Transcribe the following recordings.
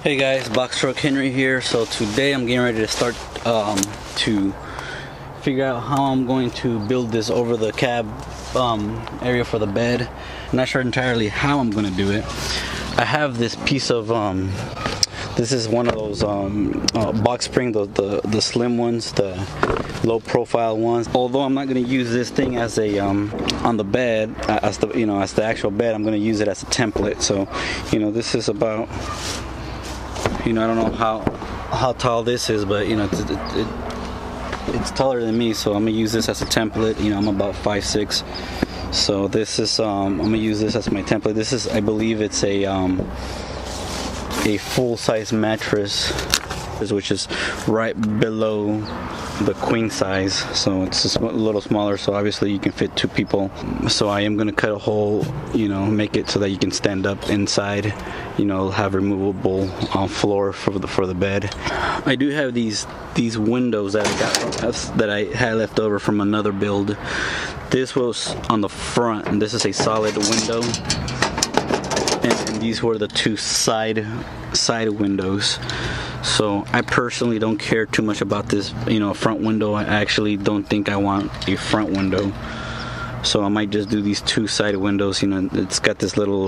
Hey guys, BoxTruck Henry here. So today I'm getting ready to start to figure out how I'm going to build this over the cab area for the bed. I'm not sure entirely how I'm going to do it. I have this piece of this is one of those box spring, the slim ones, the low profile ones. Although I'm not going to use this thing as a on the bed as the actual bed, I'm going to use it as a template. So this is about, I don't know how tall this is, but it's taller than me, so I'm gonna use this as a template. I'm about 5'6", so this is I'm gonna use this as my template. This is, I believe it's a full-size mattress, which is right below the queen size, so it's a little smaller, so obviously you can fit 2 people. So I am going to cut a hole, make it so that you can stand up inside, have removable floor for the bed. I do have these windows that I had left over from another build. This was on the front, and this is a solid window, and these were the 2 side windows. So I personally don't care too much about this, front window. I actually don't think I want a front window, so I might just do these 2 side windows. It's got this little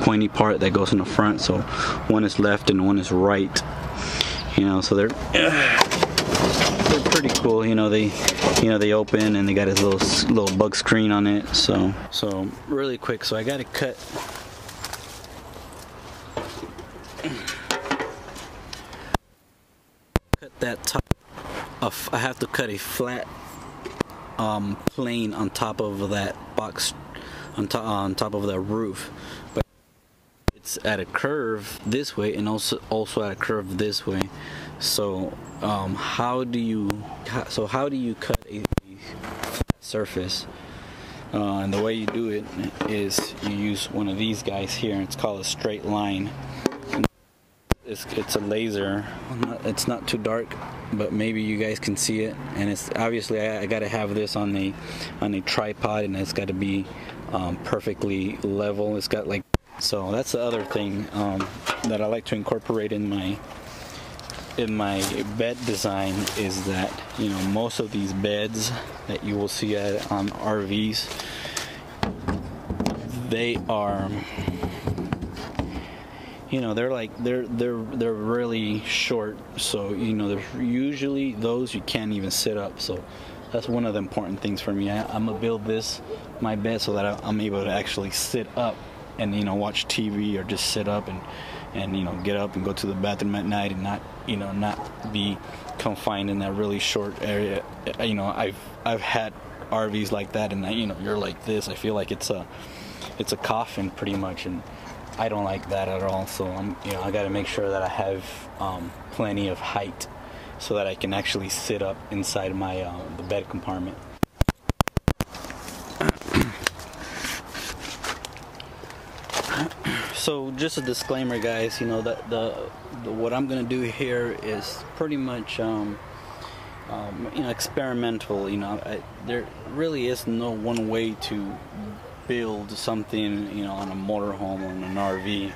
pointy part that goes in the front, so one is left and one is right. So they're pretty cool. They open and they got this little bug screen on it. So really quick, so I got to cut that top off. I have to cut a flat plane on top of that box, on top of that roof, but it's at a curve this way and also at a curve this way. So how do you cut a flat surface? And the way you do it is you use one of these guys here. It's called a straight line. It's a laser. It's not too dark, but maybe you guys can see it. And it's obviously I got to have this on a tripod, and it's got to be perfectly level. It's got so that's the other thing that I like to incorporate in my bed design, is that most of these beds that you will see on RVs, they are they're really short, so there's usually those you can't even sit up. So that's one of the important things for me. I'm gonna build my bed so that I'm able to actually sit up and watch TV, or just sit up and get up and go to the bathroom at night, and not be confined in that really short area. I've had RVs like that, and you're like this. I feel like it's a coffin pretty much, and I don't like that at all. So I got to make sure that I have plenty of height so that I can actually sit up inside my the bed compartment. So just a disclaimer, guys. That what I'm gonna do here is pretty much experimental. There really is no one way to build something on a motorhome or in an RV.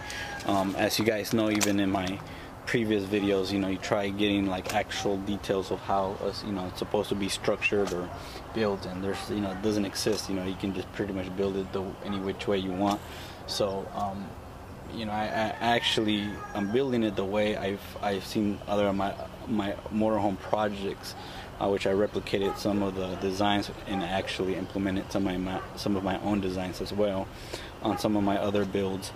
As you guys know, even in my previous videos, you try getting actual details of how it's supposed to be structured or built, and there's it doesn't exist. You can just pretty much build it any which way you want. So I'm building it the way I've seen other of my motorhome projects, which I replicated some of the designs and actually implemented some of my own designs as well on some of my other builds.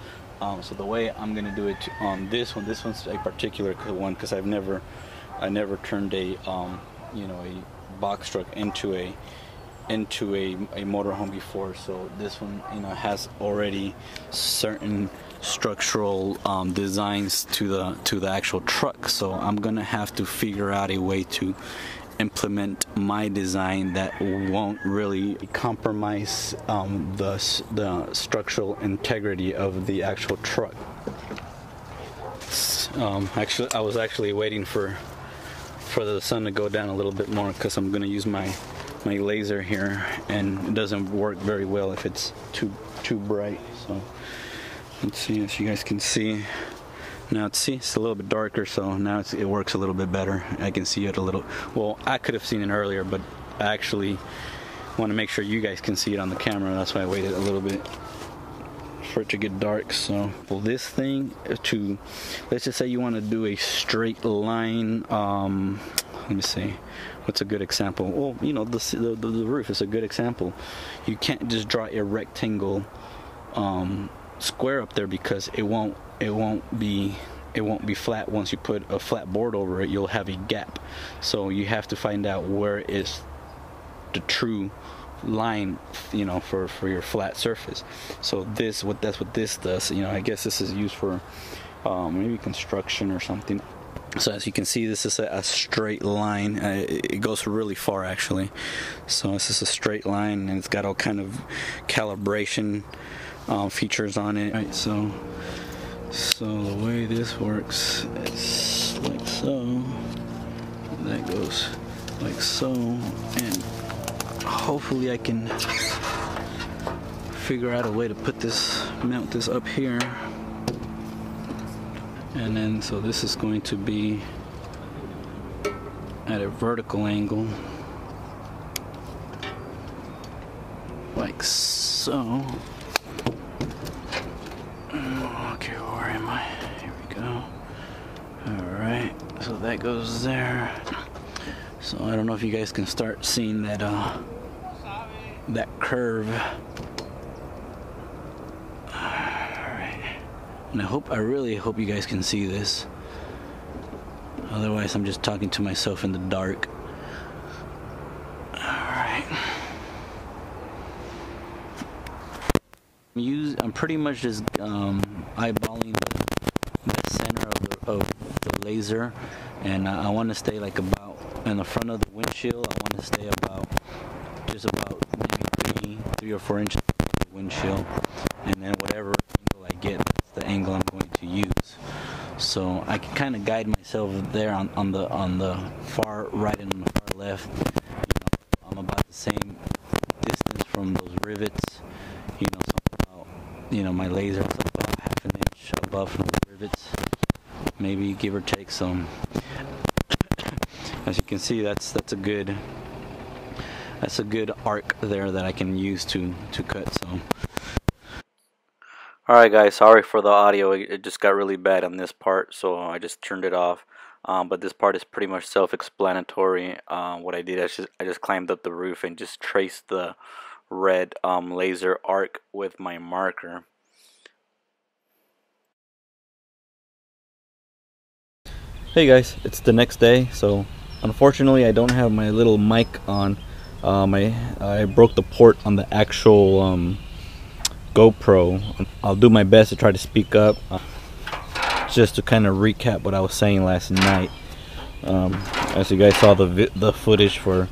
So the way I'm gonna do it on this one's a particular one, because I never turned a box truck into a motorhome before. So this one has already certain structural designs to the actual truck. So I'm gonna have to figure out a way to implement my design that won't really compromise the structural integrity of the actual truck. Actually, I was waiting for the sun to go down a little bit more, because I'm gonna use my laser here, and it doesn't work very well if it's too bright. So let's see if you guys can see. Now see, it's a little bit darker, so now it works a little bit better. I can see it a little. Well, I could have seen it earlier, but I actually want to make sure you guys can see it on the camera. That's why I waited a little bit for it to get dark. So for this thing, to let's just say you want to do a straight line. Let me see, what's a good example? Well, you know, the roof is a good example. You can't just draw a rectangle square up there, because it won't be flat. Once you put a flat board over it, you'll have a gap. So you have to find out where is the true line, you know, for your flat surface. So that's what this does. You know, I guess this is used for maybe construction or something. So as you can see, this is a straight line. It goes really far actually. So this is a straight line, and it's got all kind of calibration features on it. Right, so the way this works is like so. That goes like so, and hopefully I can figure out a way to mount this up here. And then so this is going to be at a vertical angle like so. Okay, where am I? Here we go. Alright, so that goes there. So I don't know if you guys can start seeing that that curve. And I really hope you guys can see this. Otherwise, I'm just talking to myself in the dark. Alright. I'm pretty much just eyeballing the center of the laser, and I want to stay like about in the front of the windshield. I want to stay about maybe 3 or 4 inches from the windshield, and then whatever angle I get, that's the angle I'm going to use. So I can kind of guide myself there on the far right and on the far left. You know, I'm about the same distance from those rivets. You know, so about, you know, my laser is about half an inch above from the rivets, maybe give or take some. As you can see, that's a good arc there that I can use to cut. So alright guys, sorry for the audio, it just got really bad on this part, so I just turned it off. But this part is pretty much self-explanatory. What I did, I just climbed up the roof and just traced the red laser arc with my marker. Hey guys, it's the next day, so unfortunately I don't have my little mic on. I broke the port on the actual GoPro. I'll do my best to try to speak up. Just to kind of recap what I was saying last night. As you guys saw the footage from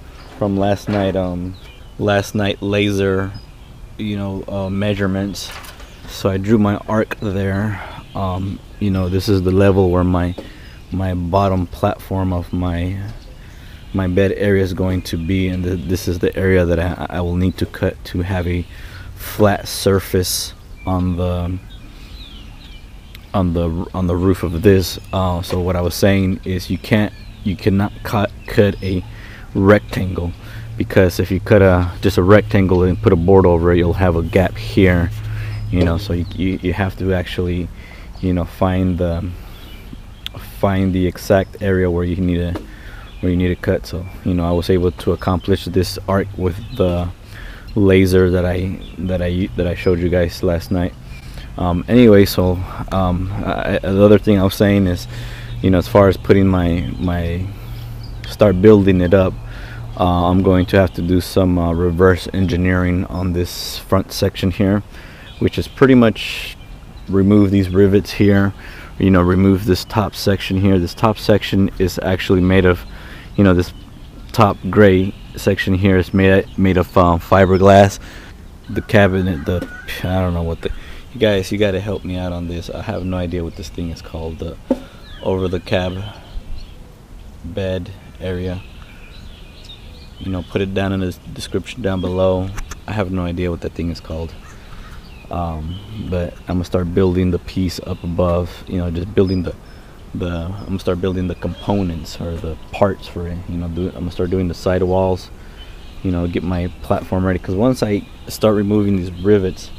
last night laser, you know, measurements. So I drew my arc there. You know, this is the level where my bottom platform of my bed area is going to be, and this is the area that I will need to cut to have a flat surface on the roof of this. So what I was saying is you cannot cut a rectangle, because if you cut just a rectangle and put a board over it, you'll have a gap here, you know. So you have to actually, you know, find the exact area where you need to cut. So, you know, I was able to accomplish this arc with the laser that I showed you guys last night. Anyway, so the other thing I was saying is, you know, as far as putting start building it up, I'm going to have to do some reverse engineering on this front section here, which is pretty much remove these rivets here, you know, remove this top section here. This top section is actually made of, you know, this top gray section here is made of fiberglass. The cabinet, I don't know what you guys, you got to help me out on this. I have no idea what this thing is called. The over-the-cab bed area. You know, put it down in the description down below. I have no idea what that thing is called. but I'm gonna start building the piece up above, you know, just building I'm gonna start building the components or the parts for it, you know. I'm gonna start doing the side walls, you know, get my platform ready, because once I start removing these rivets,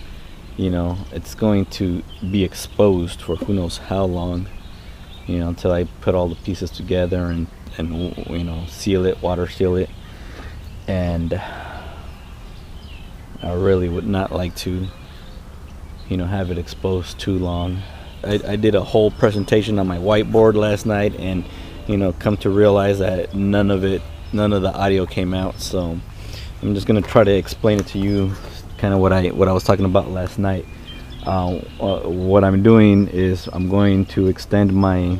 you know, it's going to be exposed for who knows how long, you know, until I put all the pieces together and you know, seal it, water seal it. And I really would not like to, you know, have it exposed too long. I did a whole presentation on my whiteboard last night, and you know, come to realize that none of the audio came out. So I'm just gonna try to explain it to you, kind of what I was talking about last night. What I'm doing is I'm going to extend my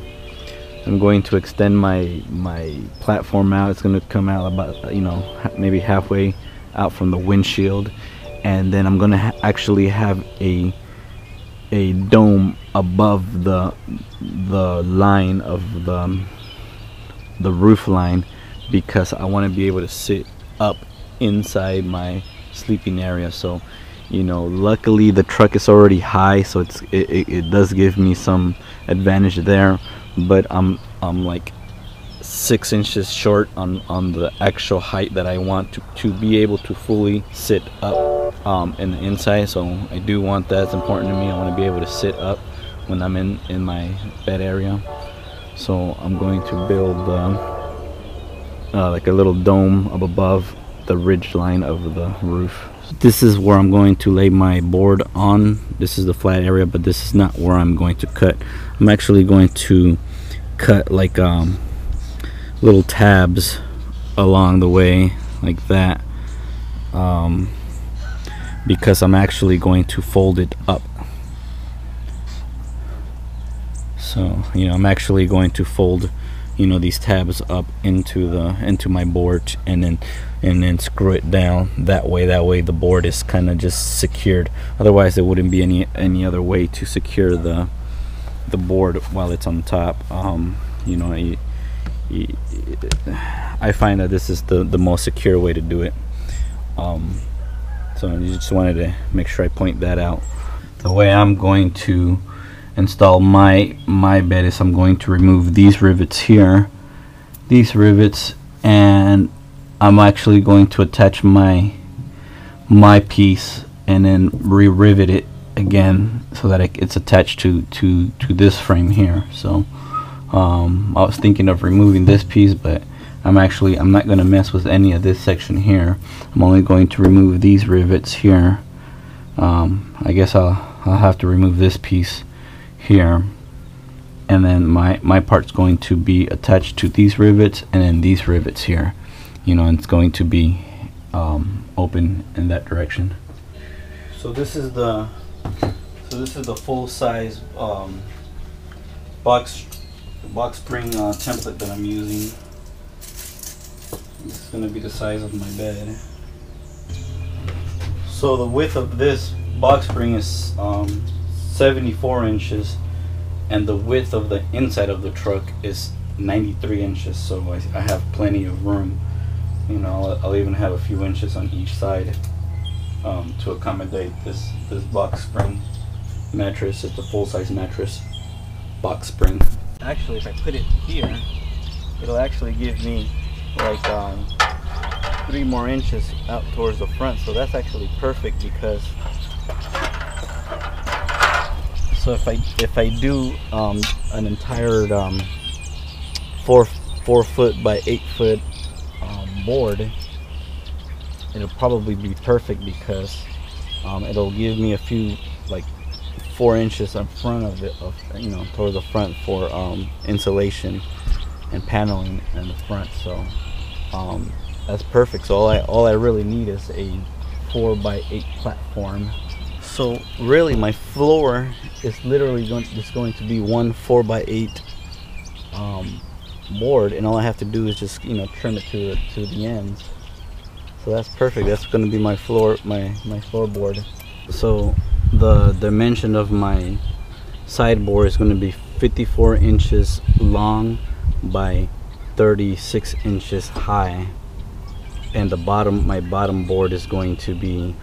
platform out. It's going to come out about, you know, maybe halfway out from the windshield, and then I'm going to actually have a dome above the line of the roof line, because I want to be able to sit up inside my sleeping area. So, you know, luckily the truck is already high, so it does give me some advantage there, but I'm like 6 inches short on the actual height that I want to be able to fully sit up in the inside. So I do want that. It's important to me. I want to be able to sit up when I'm in my bed area. So I'm going to build like a little dome up above the ridge line of the roof. This is where I'm going to lay my board on. This is the flat area, but this is not where I'm going to cut. I'm actually going to cut like little tabs along the way, like that, because I'm actually going to fold it up. So, you know, I'm actually going to fold, you know, these tabs up into my board, and then screw it down that way. That way the board is kind of just secured. Otherwise there wouldn't be any other way to secure the board while it's on top. You know, I find that this is the most secure way to do it. So I just wanted to make sure I point that out. The way I'm going to install my bed is I'm going to remove these rivets here, and I'm actually going to attach my piece and then re-rivet it again so that it's attached to this frame here. So I was thinking of removing this piece, but I'm not going to mess with any of this section here. I'm only going to remove these rivets here. I guess I'll have to remove this piece here, and then my part's going to be attached to these rivets, and then these rivets here, you know, and it's going to be open in that direction. So this is the full size box spring template that I'm using. It's going to be the size of my bed. So the width of this box spring is 74 inches, and the width of the inside of the truck is 93 inches. So I have plenty of room. You know, I'll even have a few inches on each side to accommodate this box spring mattress. It's a full-size mattress box spring. Actually, if I put it here, it'll actually give me like 3 more inches out towards the front. So that's actually perfect, because so if I do an entire 4 foot by 8 foot board, it'll probably be perfect, because it'll give me a few, like 4 inches in front of it, you know, towards the front for insulation and paneling in the front. So that's perfect. So all I really need is a 4 by 8 platform. So really my floor is literally just going to be one 4 by 8 board, and all I have to do is just, you know, trim it to the ends. So that's perfect. That's going to be my floor, my floorboard. So the dimension of my sideboard is going to be 54 inches long by 36 inches high, and my bottom board is going to be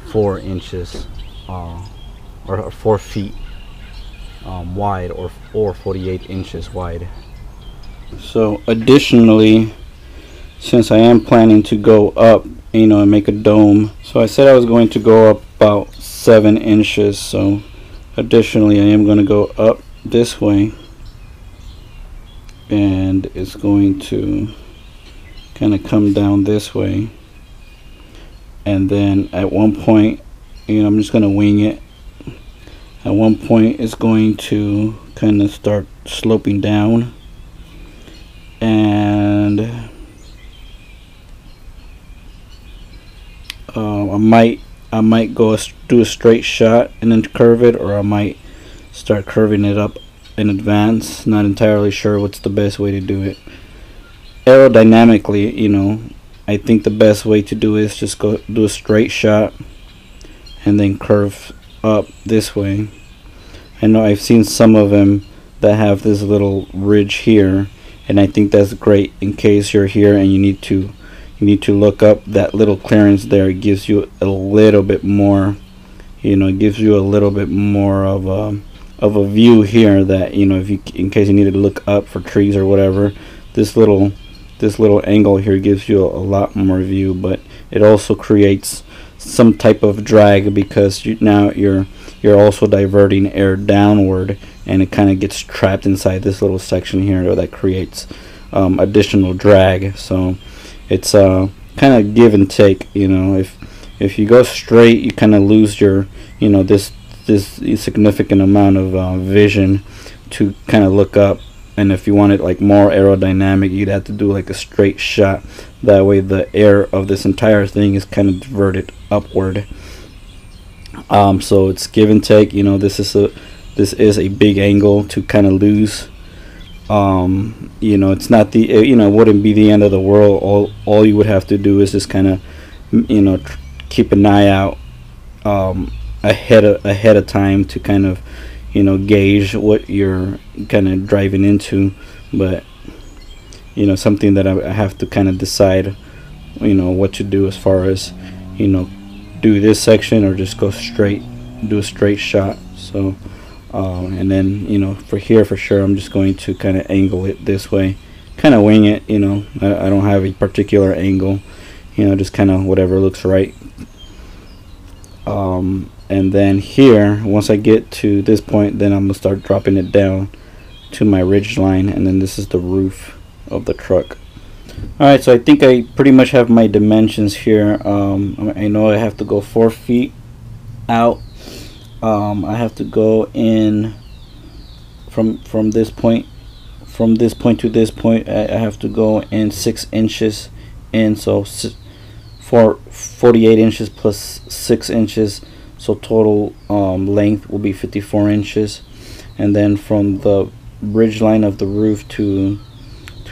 4 inches or 4 feet wide, or 48 inches wide. So additionally, since I am planning to go up, and make a dome, so I said I was going to go up about 7 inches. So additionally, I am going to go up this way, and it's going to kind of come down this way, and then at one point, I'm just going to wing it. At one point it's going to kind of start sloping down, and I might do a straight shot and then curve it, or I might start curving it up in advance. Not entirely sure what's the best way to do it. Aerodynamically, I think the best way to do it is just go do a straight shot and then curve up this way. I know I've seen some of them that have this little ridge here, and I think that's great in case you're here and you need to look up. That little clearance there gives you a little bit more, it gives you a little bit more of a view here, that if you, in case you needed to look up for trees or whatever, this little angle here gives you a lot more view. But it also creates some type of drag, because now you're also diverting air downward, and it kind of gets trapped inside this little section here that creates additional drag. So it's kind of give and take. If you go straight, you kind of lose your this significant amount of vision to kind of look up, and if you want it like more aerodynamic, you'd have to do like a straight shot. That way the air of this entire thing is kind of diverted upward. So it's give and take. This is a big angle to kind of lose. It's not the it wouldn't be the end of the world. All you would have to do is just kind of keep an eye out ahead of time to kind of gauge what you're kind of driving into. But something that I have to kind of decide what to do, as far as do this section or just go straight, do a straight shot. So and then for here, for sure, I'm just going to kind of angle it this way, kind of wing it. I don't have a particular angle, just kind of whatever looks right. And then here, once I get to this point, then I'm gonna start dropping it down to my ridge line, and then this is the roof of the truck. Alright, so I think I pretty much have my dimensions here. I know I have to go 4 feet out. I have to go in from this point to this point. I have to go in 6 inches in, so 48 inches plus 6 inches, so total length will be 54 inches. And then from the ridge line of the roof to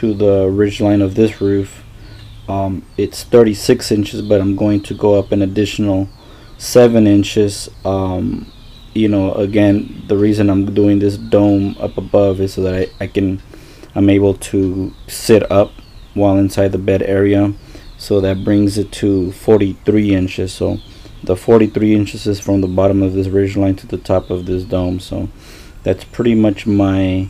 the ridge line of this roof, it's 36 inches, but I'm going to go up an additional 7 inches. Again, the reason I'm doing this dome up above is so that I'm able to sit up while inside the bed area. So that brings it to 43 inches. So the 43 inches is from the bottom of this ridge line to the top of this dome. So that's pretty much my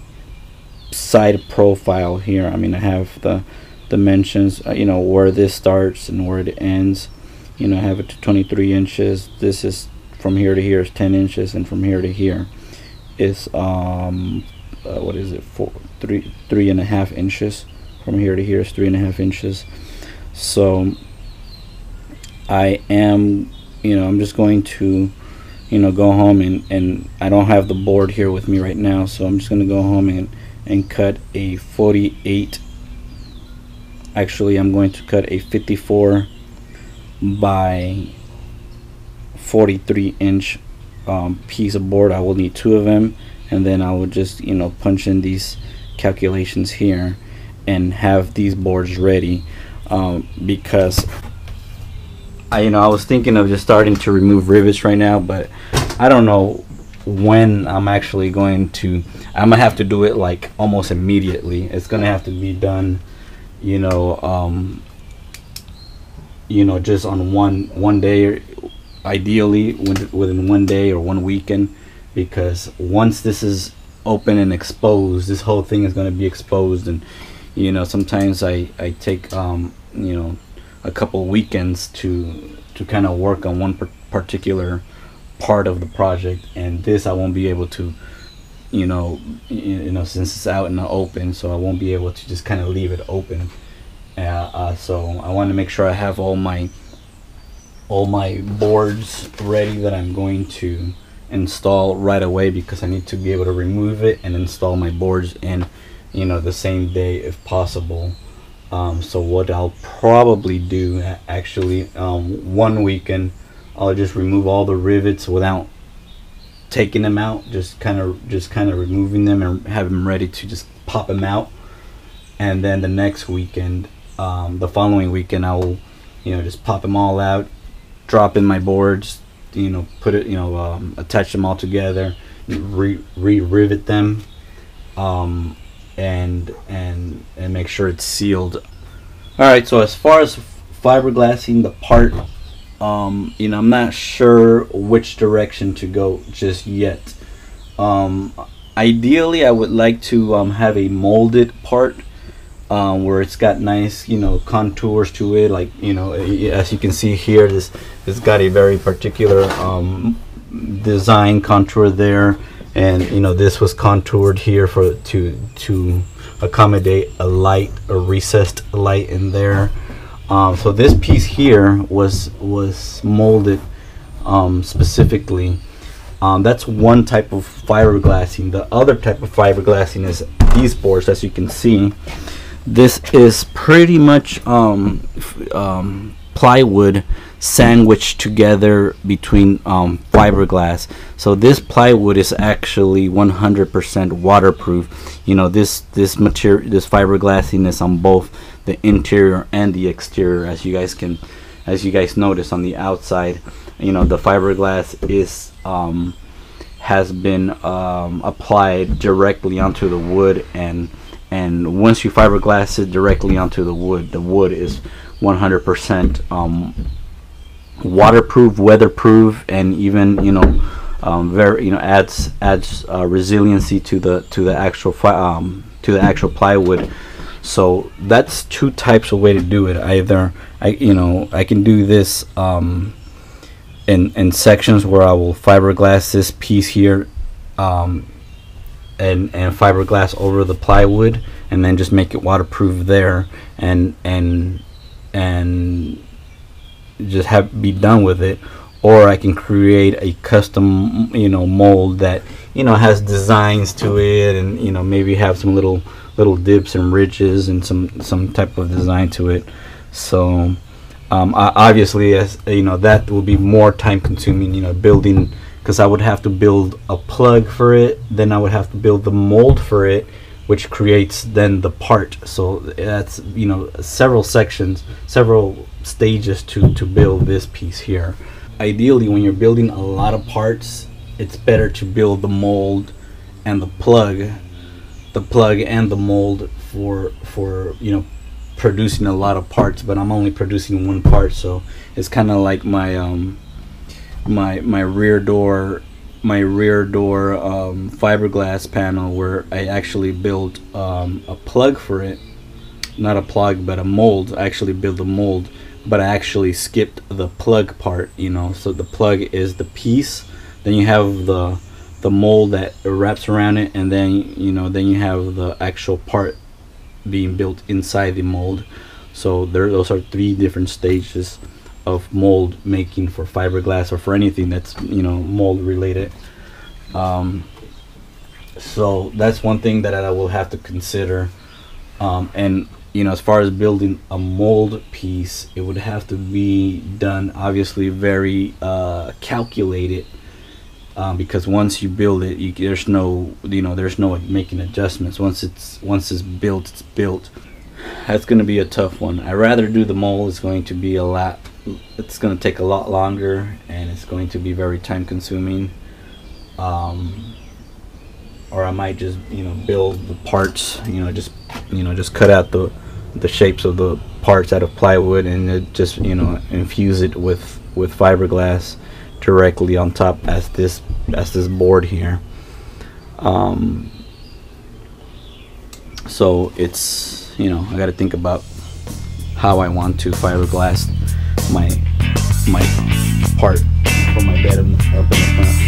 side profile here. I have the dimensions, where this starts and where it ends. I have it to 23 inches. This is from here to here is 10 inches, and from here to here is what is it, 3.5 inches. From here to here is 3.5 inches. So I am, I'm just going to, go home and I don't have the board here with me right now, so I'm just going to go home and cut a 48. Actually, I'm going to cut a 54 by 43 inch piece of board. I will need 2 of them, and then I will just punch in these calculations here and have these boards ready. Because I was thinking of just starting to remove rivets right now, but I don't know when I'm actually going to. I'm gonna have to do it like almost immediately. It's gonna have to be done just on one day. ideally within 1 day or 1 weekend, because once this is open and exposed, this whole thing is going to be exposed. And you know, sometimes I take you know, a couple weekends to kind of work on one particular part of the project, and this I won't be able to, you know, since it's out in the open, so I won't be able to just kind of leave it open. So I want to make sure I have all my boards ready that I'm going to install right away, because I need to be able to remove it and install my boards in, you know, the same day if possible. So what I'll probably do, actually, one weekend I'll just remove all the rivets without taking them out, just kind of removing them and have them ready to just pop them out. And then the next weekend, the following weekend, I will, you know, just pop them all out, drop in my boards, you know, put it, you know, attach them all together, re-rivet them, and make sure it's sealed. All right, so as far as fiberglassing the part, you know, I'm not sure which direction to go just yet. Ideally, I would like to have a molded part, where it's got nice, you know, contours to it. Like, you know, as you can see here, this got a very particular design contour there, and you know, this was contoured here for to accommodate a light, a recessed light in there. So this piece here was molded specifically. That's one type of fiberglassing. The other type of fiberglassing is these boards. As you can see, this is pretty much plywood sandwiched together between fiberglass. So this plywood is actually 100% waterproof. You know, this material, this fiberglassing is on both the interior and the exterior. As you guys notice on the outside, you know, the fiberglass is has been applied directly onto the wood, and once you fiberglass it directly onto the wood is 100% waterproof, weatherproof, and even, you know, very, you know, adds resiliency to the actual plywood. So that's two types of way to do it. Either I can do this in sections where I will fiberglass this piece here, and fiberglass over the plywood, and then just make it waterproof there, and just be done with it. Or I can create a custom, you know, mold that, you know, has designs to it, and, you know, maybe have some little dips and ridges and some type of design to it. So obviously, as you know, that will be more time consuming, you know, building, because I would have to build a plug for it, then I would have to build the mold for it, which creates then the part. So that's, you know, several sections, several stages to build this piece here. Ideally, when you're building a lot of parts, it's better to build the mold and the plug and the mold for you know, producing a lot of parts. But I'm only producing one part, so it's kind of like my my rear door fiberglass panel, where I actually built a plug for it, not a plug but a mold. I actually built a mold, but I actually skipped the plug part, you know. So the plug is the piece, then you have the mold that wraps around it, and then, you know, then you have the actual part being built inside the mold. So those are three different stages of mold making for fiberglass, or for anything that's, you know, mold related. So that's one thing that I will have to consider. And, you know, as far as building a mold piece, it would have to be done obviously very calculated, because once you build it, there's no making adjustments. Once it's built, it's built. That's going to be a tough one. I'd rather do the mold. It's going to be it's going to take a lot longer, and it's going to be very time consuming. Or I might just, you know, build the parts, just cut out the shapes of the parts out of plywood, and just, you know, infuse it with fiberglass, directly on top as this board here. So it's, you know, I got to think about how I want to fiberglass my part for my bed up in the front.